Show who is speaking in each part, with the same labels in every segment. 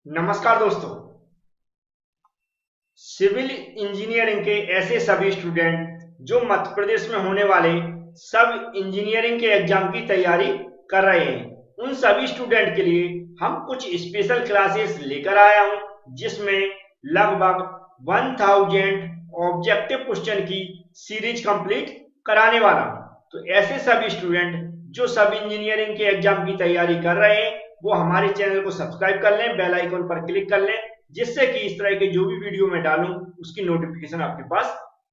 Speaker 1: नमस्कार दोस्तों। Civil engineering के ऐसे सभी स्टूडेंट जो मध्य प्रदेश में होने वाले सब इंजीनियरिंग के एग्जाम की तैयारी कर रहे हैं, उन सभी स्टूडेंट के लिए हम कुछ स्पेशल क्लासेस लेकर आया हूं, जिसमें लगभग 1000 ऑब्जेक्टिव क्वेश्चन की सीरीज कंप्लीट कराने वाला हूं। तो ऐसे सभी स्टूडेंट जो सब इंजीनियरिंग के एग्जाम की तैयारी कर रहे हैं वो हमारे चैनल को सब्सक्राइब कर लें, बेल आइकन पर क्लिक कर लें, जिससे कि इस तरह के जो भी वीडियो मैं डालूं उसकी नोटिफिकेशन आपके पास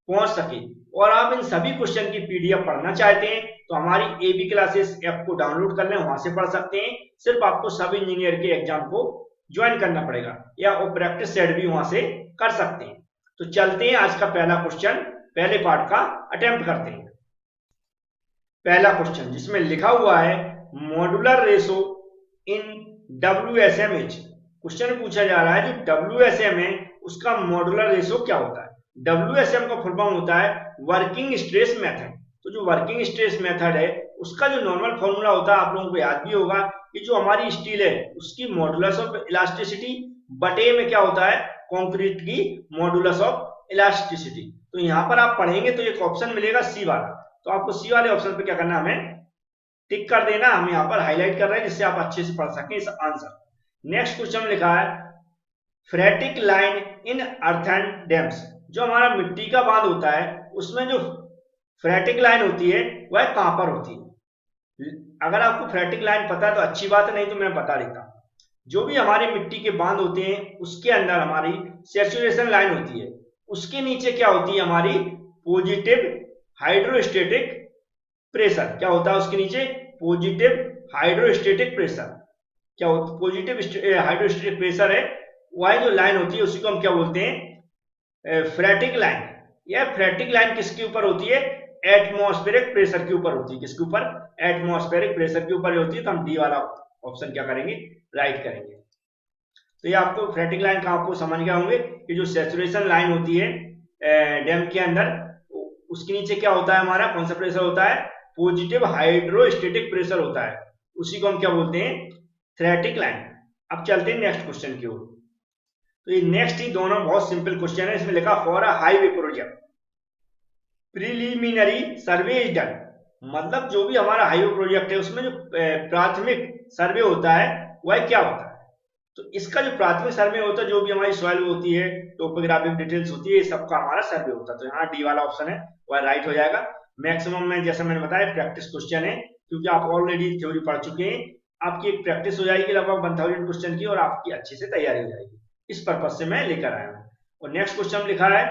Speaker 1: पहुंच सके। और आप इन सभी क्वेश्चन की पीडीएफ पढ़ना चाहते हैं तो हमारी एबी क्लासेस ऐप को डाउनलोड कर लें, वहां से पढ़ सकते हैं। सिर्फ आपको सब इंजीनियर के एग्जाम को ज्वाइन करना पड़ेगा या वो प्रैक्टिस सेट भी वहां से कर सकते हैं। तो चलते हैं, आज का पहला क्वेश्चन पहले पार्ट का अटेम्प्ट करते हैं। पहला क्वेश्चन जिसमें लिखा हुआ है मॉड्यूलर रेशो इन WSMH। क्वेश्चन पूछा जा रहा है जो WSM है उसका मॉड्यूलर रेशो क्या होता है। WSM का फुल फॉर्म होता है वर्किंग स्ट्रेस मेथड। तो जो वर्किंग स्ट्रेस मेथड है उसका जो नॉर्मल फॉर्मूला होता है आप लोगों को याद भी होगा कि जो हमारी स्टील है उसकी मॉडुलस ऑफ इलास्टिसिटी बटे में क्या होता है कंक्रीट की मॉडुलस ऑफ इलास्टिसिटी। तो यहाँ पर आप पढ़ेंगे तो एक ऑप्शन मिलेगा सी वाला, तो आपको सी वाले ऑप्शन पे क्या करना है, हमें टिक कर देना। हम यहाँ पर हाईलाइट कर रहे हैं जिससे आप अच्छे से पढ़ सकें इस आंसर। नेक्स्ट क्वेश्चन में लिखा है फ्रेटिक लाइन इन अर्थन डैम्स। जो हमारा मिट्टी का बांध होता है उसमें जो फ्रेटिक लाइन होती है वह कहां पर होती है। अगर आपको फ्रेटिक लाइन पता है तो अच्छी बात है, नहीं तो मैं बता देता हूं। जो भी हमारे मिट्टी के बांध होते हैं उसके अंदर हमारी सैचुरेशन लाइन होती है, उसके नीचे क्या होती है हमारी पॉजिटिव हाइड्रोस्टेटिक प्रेशर। क्या होता है उसके नीचे पॉजिटिव हाइड्रोस्टेटिक प्रेशर। क्या होता है पॉजिटिव हाइड्रोस्टेटिक प्रेशर है, वह जो लाइन होती है उसी को हम क्या बोलते हैं फ्रेटिक लाइन। यह फ्रेटिक लाइन किसके ऊपर होती है, एटमॉस्फेरिक प्रेशर के ऊपर होती है। किसके ऊपर, एटमॉस्फेरिक प्रेशर के ऊपर होती है। तो हम डी वाला ऑप्शन क्या करेंगे, राइट करेंगे। तो ये आपको फ्रेटिक लाइन का आपको समझ गए होंगे कि जो सैचुरेशन लाइन होती है डैम के अंदर उसके नीचे क्या होता है हमारा, कौन सा प्रेशर होता है, पॉजिटिव हाइड्रोस्टेटिक प्रेशर होता है, उसी को हम क्या बोलते हैं, फ्रेटिक लाइन। अब चलते हैं नेक्स्ट क्वेश्चन की ओर। तो ये नेक्स्ट ही दोनों बहुत सिंपल क्वेश्चन है। इसमें लिखा for a highway project preliminary survey is done. मतलब जो भी हमारा हाईवे प्रोजेक्ट है उसमें जो प्राथमिक सर्वे होता है वह क्या होता है। तो इसका जो प्राथमिक सर्वे होता है, जो भी हमारी सॉइल होती है, टोपोग्राफिक डिटेल्स होती है, ये सबका हमारा सर्वे होता है। तो यहाँ डी वाला ऑप्शन है वह राइट हो जाएगा। मैक्सिमम में जैसा मैंने बताया प्रैक्टिस क्वेश्चन है, क्योंकि आप ऑलरेडी थ्योरी पढ़ चुके हैं। आपकी एक प्रैक्टिस हो जाएगी लगभग 1000 क्वेश्चन की और आपकी अच्छे से तैयारी हो जाएगी। इस पर्पज से मैं लेकर आया हूँ। और नेक्स्ट क्वेश्चन लिखा है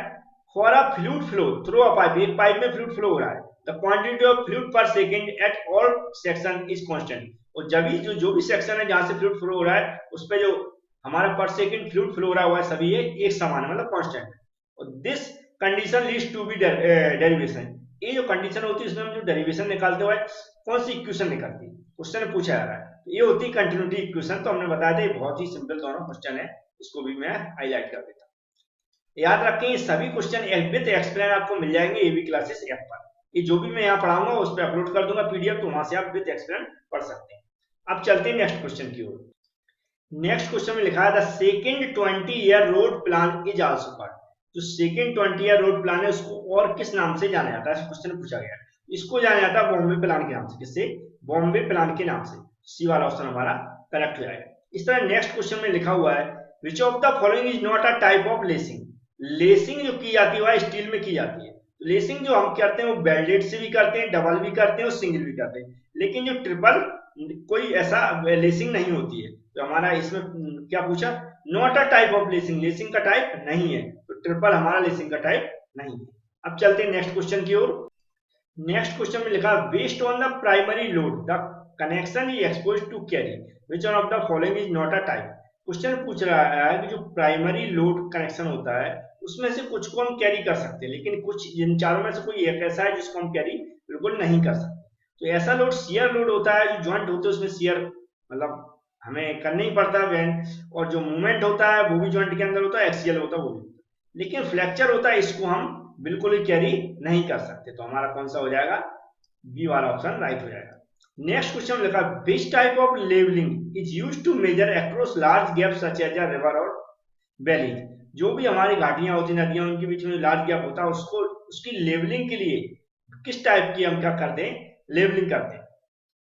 Speaker 1: for a fluid flow through a pipe. एक पाइप में फ्लूइड फ्लो हो रहा है, द क्वांटिटी ऑफ फ्लूइड पर second at all section is constant. और जब भी जो भी सेक्शन है जहां से फ्लूइड फ्लो हो रहा है उस पे जो हमारा पर सेकंड फ्लूइड फ्लो हो रहा है सभी एक समान है, मतलब कांस्टेंट। और this condition leads to be derivation. ये जो कंडीशन होती है इसमें हम जो डेरिवेशन निकालते हुए कौन सी इक्वेशन निकलती है, क्वेश्चन पूछा जा रहा है। तो ये होती है कंटिन्यूटी इक्वेशन। तो हमने बताया था ये बहुत ही सिंपल दोनों क्वेश्चन है, इसको भी मैं हाईलाइट कर देता हूं। याद रखें ये सभी क्वेश्चन विद एक्सप्लेन आपको मिल जाएंगे एबी क्लासेस ऐप पर। ये जो भी मैं यहाँ पढ़ाऊंगा उस पर अपलोड कर दूंगा पीडीएफ, तो वहां से आप विद एक्सप्लेन पढ़ सकते हैं। अब चलते हैं नेक्स्ट क्वेश्चन की ओर। नेक्स्ट क्वेश्चन में लिखा है the second 20-year road plan is also called. जो सेकंड 20-year रोड प्लान है उसको और किस नाम से जाना जाता है, क्वेश्चन पूछा गया है। इसको जाना जाता है बॉम्बे प्लान के नाम से। किससे, बॉम्बे प्लान के नाम से। सी वाला ऑप्शन हमारा करेक्ट हो जाएगा। इस तरह नेक्स्ट क्वेश्चन में लिखा हुआ है which of the following is not a type of lacing. Lacing जो की जाती है वह स्टील में की जाती है। लेसिंग जो हम करते हैं वो बेल्डेड से भी करते हैं, डबल भी करते हैं और सिंगल भी करते हैं, लेकिन जो ट्रिपल कोई ऐसा लेसिंग नहीं होती है। तो हमारा इसमें क्या पूछा, not a type of lacing, lacing का टाइप नहीं है, तो ट्रिपल हमारा लेसिंग का टाइप नहीं है। अब चलते हैं नेक्स्ट क्वेश्चन की ओर। नेक्स्ट क्वेश्चन में लिखा based on the primary load the connection is exposed to carry which one of the following is not a type. Question पूछ रहा है कि जो प्राइमरी लोड कनेक्शन होता है उसमें से कुछ को हम कैरी कर सकते हैं, लेकिन कुछ इन चारों में से कोई एक ऐसा है जिसको हम कैरी बिल्कुल नहीं कर सकते। तो ऐसा लोड शियर लोड होता है, जो ज्वाइंट होते हैं उसमें शियर मतलब हमें करना ही पड़ता है वैन, और जो मूवमेंट होता है वो भी ज्वाइंट के अंदर होता है, एक्सियल होता है वो भी। लेकिन फ्रैक्चर होता है इसको हम बिल्कुल ही कैरी नहीं कर सकते। तो हमारा कौन सा हो जाएगा, बी वाला ऑप्शन राइट हो जाएगा। नेक्स्ट क्वेश्चन लिखा which type of levelling is used to measure across large gap such as a river और वैली। जो भी हमारी घाटियां होती, नदियां, उनके बीच में लार्ज गैप होता है, उसको उसकी लेवलिंग के लिए किस टाइप की हम क्या करते हैं, लेवलिंग करते हैं,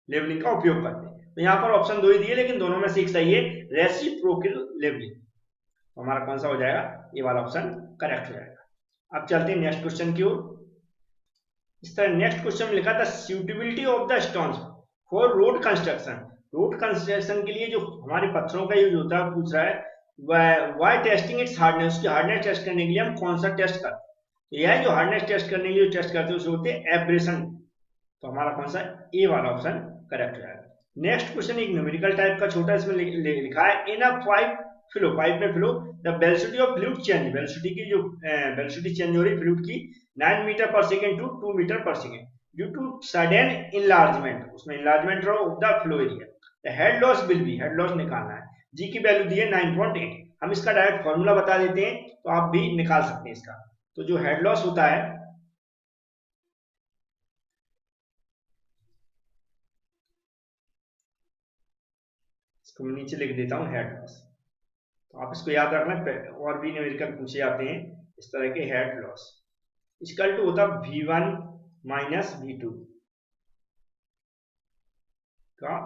Speaker 1: लेवलिंग का उपयोग करते हैं। तो यहाँ पर ऑप्शन 2 ही दिए, लेकिन दोनों में से एक सही है, रेसिप्रोकल लेवलिंग। तो हमारा कौन सा हो जाएगा, ये वाला ऑप्शन करेक्ट हो जाएगा। अब चलते हैं नेक्स्ट क्वेश्चन की ओर। इस तरह नेक्स्ट क्वेश्चन में लिखा था suitability of the stones for road construction. Road construction के लिए जो हमारे पत्थरों का यूज होता है, पूछ रहा है व्हाई टेस्टिंग इट्स हार्डनेस, उसकी हार्डनेस टेस्ट करने के लिए हम कौन सा टेस्ट करते हैं। तो यह जो हार्डनेस टेस्ट करने के लिए टेस्ट करते हैं उसे होते हैं एब्रेशन। तो हमारा कौन सा, ए वाला ऑप्शन करेक्ट हो जाएगा। नेक्स्ट क्वेश्चन एक न्यूमेरिकल टाइप का छोटा, इसमें लिखा है इन अ पाइप फ्लो, पाइप में flow the velocity of fluid change, velocity की जो वेलोसिटी चेंज हो रही फ्लूइड की 9 metre per second to 2 metre per second due to sudden enlargement, उसमें enlargement of the flow area. Head loss will be, head loss निकालना है, जी की value दी है 9.8। हम इसका डायरेक्ट फॉर्मूला बता देते हैं तो आप भी निकाल सकते हैं इसका। तो जो हेड लॉस होता है, इसको मैं नीचे लिख देता हूं, हेड लॉस। तो आप इसको याद रखना, और भी न्यूमेरिकल पूछे जाते हैं इस तरह के। हेड लॉस इक्वल टू होता V1 माइनस V2 का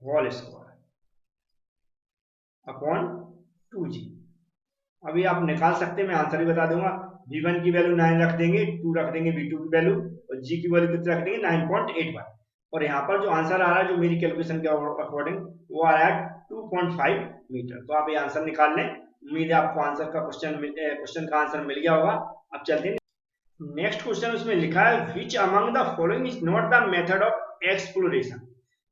Speaker 1: होल स्क्वायर अपॉन 2G। अभी आप निकाल सकते हैं, मैं आंसर भी बता दूंगा। V1 की वैल्यू 9 रख देंगे, 2 रख देंगे V2 की वैल्यू, और G की वैल्यू कितनी रख देंगे 9.81। और यहाँ पर जो आंसर आ रहा है, जो मेरी कैलकुलेशन के अकॉर्डिंग, वो आ रहा है 2.5 मीटर। तो आप ये आंसर निकाल लें। उम्मीद है आपको आंसर का क्वेश्चन का आंसर मिल गया होगा। अब चलते हैं नेक्स्ट क्वेश्चन। उसमें लिखा है which among the following is not the method of exploration,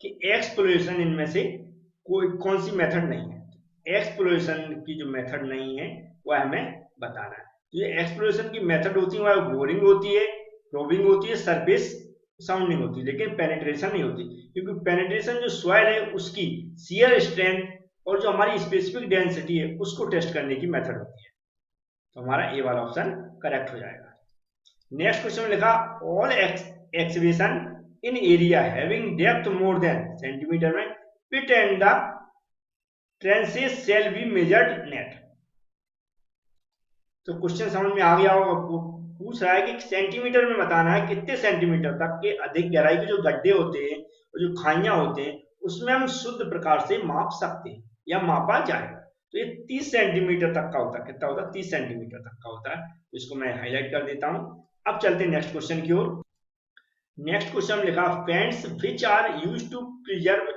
Speaker 1: कि एक्सप्लोरेशन इनमें से कौन सी मेथड नहीं है। एक्सप्लोरेशन की जो मेथड नहीं है वह हमें बताना है। तो ये एक्सप्लोरेशन की मेथड होती है, वह बोरिंग होती है, प्रोबिंग होती है, सरफेस साउंडिंग होती है, लेकिन पेनिट्रेशन नहीं होती। क्योंकि पेनिट्रेशन जो सॉइल है उसकी शियर स्ट्रेंथ और जो हमारी स्पेसिफिक डेंसिटी है उसको टेस्ट करने की मेथड होती है। तो हमारा ए वाला ऑप्शन करेक्ट हो जाएगा। नेक्स्ट क्वेश्चन में लिखा all excavation in area having depth more than centimetre में pit and the trenches shall be measured net. तो क्वेश्चन समझ में आ गया होगा। पूछ रहा है कि सेंटीमीटर में बताना है कितने सेंटीमीटर तक के अधिक गहराई के जो गड्ढे होते हैं और जो खाइयां होते हैं उसमें हम शुद्ध प्रकार से माप सकते हैं या मापा जाएगा। तो ये 30 सेंटीमीटर तक का होता है। कितना होता है, 30 सेंटीमीटर तक का होता है। तो इसको मैं हाईलाइट कर देता हूं। अब चलते हैं नेक्स्ट क्वेश्चन की ओर। नेक्स्ट क्वेश्चन लिखा fence which are used to preserve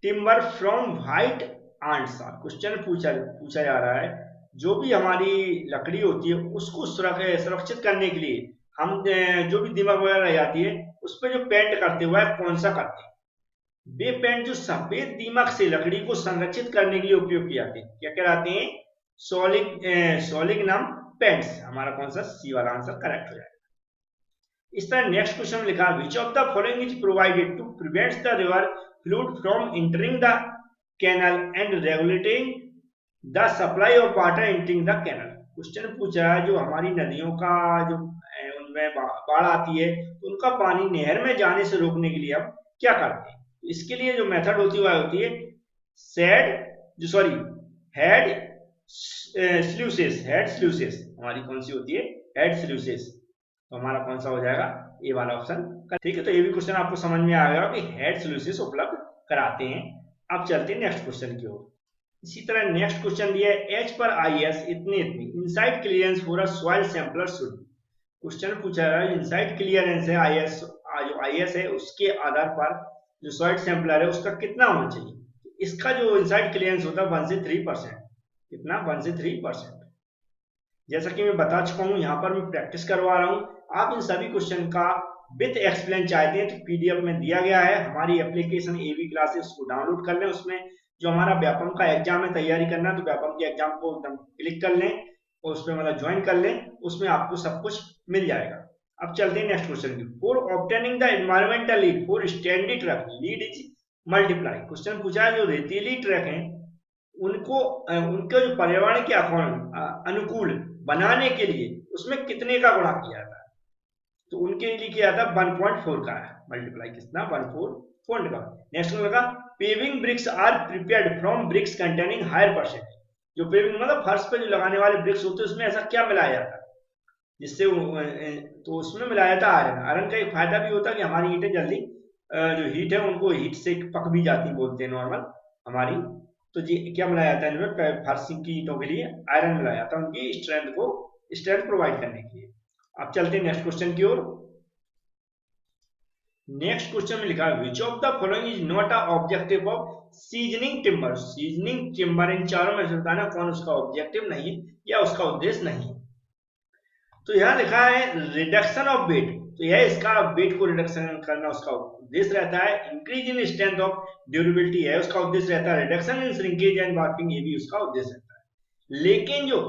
Speaker 1: timber from white ants. Question पूछा जा रहा है जो भी हमारी लकड़ी होती है उसको सुरक्षित करने के लिए हम जो भी दीमक वगैरह रह जाती है उस पर जो पेंट करते हुए कौन सा करते हैं। वे पेंट जो सफेद दीमक से लकड़ी को संरक्षित करने के लिए उपयोग किए जाते हैं, क्या कहलाते हैं, सॉलिग्नम पेंट्स। हमारा कौन सा, सी वाला आंसर करेक्ट हो जाएगा। इस तरह नेक्स्ट क्वेश्चन लिखा which of the following is provided to prevent the river flood from entering the canal and regulating the supply of water entering the canal. Question पूछा है जो हमारी नदियों का जो उनमें बाढ़ आती है तो उनका पानी नहर में जाने से रोकने के लिए हम क्या करते हैं। इसके लिए जो मेथड होती है वह होती है हेड स्ल्यूसेस। हमारी कौन सी होती है, हेड स्ल्यूसेस। तो हमारा कौन सा हो जाएगा, ए वाला ऑप्शन। ठीक है, तो ये भी क्वेश्चन आपको समझ में आ गया कि हेड स्ल्यूसेस उपलब्ध कराते हैं। अब चलते हैं नेक्स्ट क्वेश्चन की ओर। इसी तरह नेक्स्ट क्वेश्चन दिया है एच पर IS इतनी inside clearance for a soil sampler should. Question पूछा है इनसाइड क्लियरेंस है IS, जो IS है उसके आधार पर जो सॉइल सैंपलर है उसका कितना होना चाहिए। इसका जो इनसाइड क्लियरेंस होता है 1 से 3%। कितना, 1 से 3%। जैसा कि मैं बता चुका हूं, यहाँ पर मैं प्रैक्टिस करवा रहा हूं। आप इन सभी क्वेश्चन का विद एक्सप्लेन चाहते हैं तो PDF में दिया गया है। हमारी एप्लीकेशन AV क्लासेस को डाउनलोड कर लें। उसमें जो हमारा व्यापम का एग्जाम है तैयारी करना, तो व्यापम के एग्जाम को एकदम क्लिक कर लें और उसमें मतलब ज्वाइन कर लें, उसमें आपको सब कुछ मिल जाएगा। अब चलते हैं नेक्स्ट क्वेश्चन की। For obtaining the environmental lead for standard truck lead is multiply. Question पूछा है जो रेतीली ट्रक है उनको उनके जो पर्यावरण के अनुकूल बनाने के लिए उसमें कितने का गुणा किया जाता है। तो उनके लिए किया था 1.4 का है मल्टीप्लाई। कितना, 1.4 फोल्ड का। नेक्स्ट लगा paving bricks are prepared from bricks containing higher percentage. जो पेविंग मतलब फर्श पे जो लगाने वाले ब्रिक्स होते हैं उसमें ऐसा क्या मिलाया जाता है जिससे तो उसमें मिलाया जाता है आयरन। आयरन का एक फायदा भी होता है कि हमारी ईंटें जल्दी जो हीट है उनको हीट से पक भी जाती बोलते हैं नॉर्मल हमारी। तो जी क्या मिलाया जाता है इनमें फर्श की ईंटों के लिए आयरन मिलाया जाता है उनकी स्ट्रेंथ प्रोवाइड करने के लिए। अब चलते हैं नेक्स्ट क्वेश्चन की ओर। नेक्स्ट क्वेश्चन में लिखा है which of the following is not a objective of seasoning timber. Seasoning timber इन चारों में से बताना कौन उसका ऑब्जेक्टिव नहीं है या उसका उद्देश्य नहीं है। तो यहाँ लिखा है रिडक्शन ऑफ वेट। तो यह इसका वेट को रिडक्शन करना उसका उद्देश्य रहता है। Increase in strength of durability है उसका उद्देश्य रहता है। Reduction in shrinkage and warping ये भी उसका उद्देश्य रहता है। लेकिन जो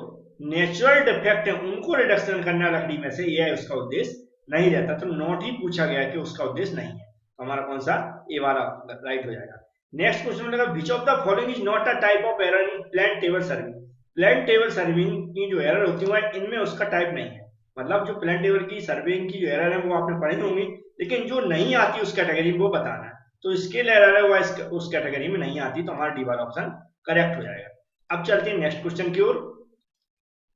Speaker 1: नेचुरल डिफेक्ट है उनको रिडक्शन करना लकड़ी में से यह उसका उद्देश्य नहीं रहता। तो नॉट ही पूछा गया कि उसका उद्देश्य नहीं है। तो हमारा कौन सा ए वाला राइट हो जाएगा। नेक्स्ट क्वेश्चन में लगा विच of the following is not a type of error in plan table serving. Plan table serving की जो एरर होती है इनमें उसका टाइप नहीं है। मतलब जो प्लान टेबल की सर्विंग की जो एरर है वो आपने पढ़ी होंगी लेकिन जो नहीं आती उस कैटेगरी में वो बताना है। तो स्केल एरर है वो उस कैटेगरी में नहीं आती। तो हमारा डी वाला ऑप्शन करेक्ट हो जाएगा। अब चलते हैं नेक्स्ट क्वेश्चन की ओर।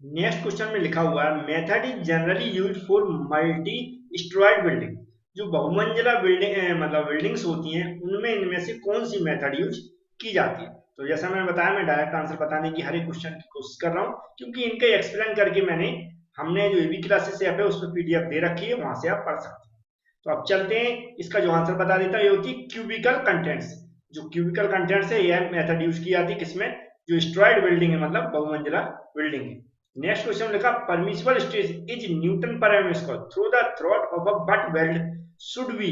Speaker 1: नेक्स्ट क्वेश्चन में लिखा हुआ है method is generally used for multi steroid building. जो बहुमंजिला बिल्डिंग मतलब बिल्डिंग्स होती हैं उनमें इनमें से कौन सी मेथड यूज की जाती है। तो जैसा मैंने बताया मैं डायरेक्ट आंसर बताने की हर एक क्वेश्चन की कोशिश कर रहा हूँ क्योंकि इनका एक्सप्लेन करके हमने जो एबी क्लासेस ऐप है उस पर पीडीएफ दे रखी है वहां से आप पढ़ सकते हैं। तो अब चलते हैं इसका जो आंसर बता देता है ये होती है क्यूबिकल कंटेंट्स। जो क्यूबिकल कंटेंट्स है यह मेथड यूज की जाती है किसमें जो स्ट्रॉयड बिल्डिंग है मतलब बहुमंजिला बिल्डिंग है। नेक्स्ट क्वेश्चन में लिखा permissible stress is newton per M square through the throat of a butt weld should be.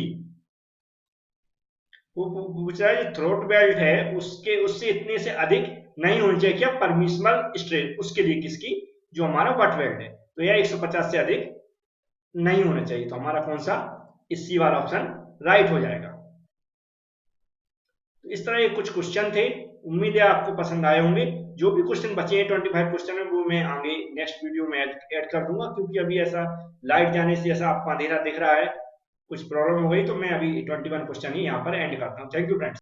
Speaker 1: वो पूछ रहा है जो थ्रोट बेल्ट है उससे इतने से अधिक नहीं होनी चाहिए क्या परमिसिबल स्ट्रेस उसके लिए किसकी जो हमारा बट वेल्ट है। तो यह 150 से अधिक नहीं होना चाहिए। तो हमारा कौन सा सी वाला ऑप्शन राइट हो जाएगा। तो इस तरह ये कुछ क्वेश्चन थे। उम्मीद है आपको पसंद आए होंगे। जो भी क्वेश्चन बचे हैं 25 क्वेश्चन है वो मैं आगे नेक्स्ट वीडियो में ऐड कर दूंगा क्योंकि अभी ऐसा लाइट जाने से ऐसा आपको अंधेरा दिख रहा है कुछ प्रॉब्लम हो गई तो मैं अभी 21 क्वेश्चन ही यहाँ पर एंड करता हूँ। Thank you friends.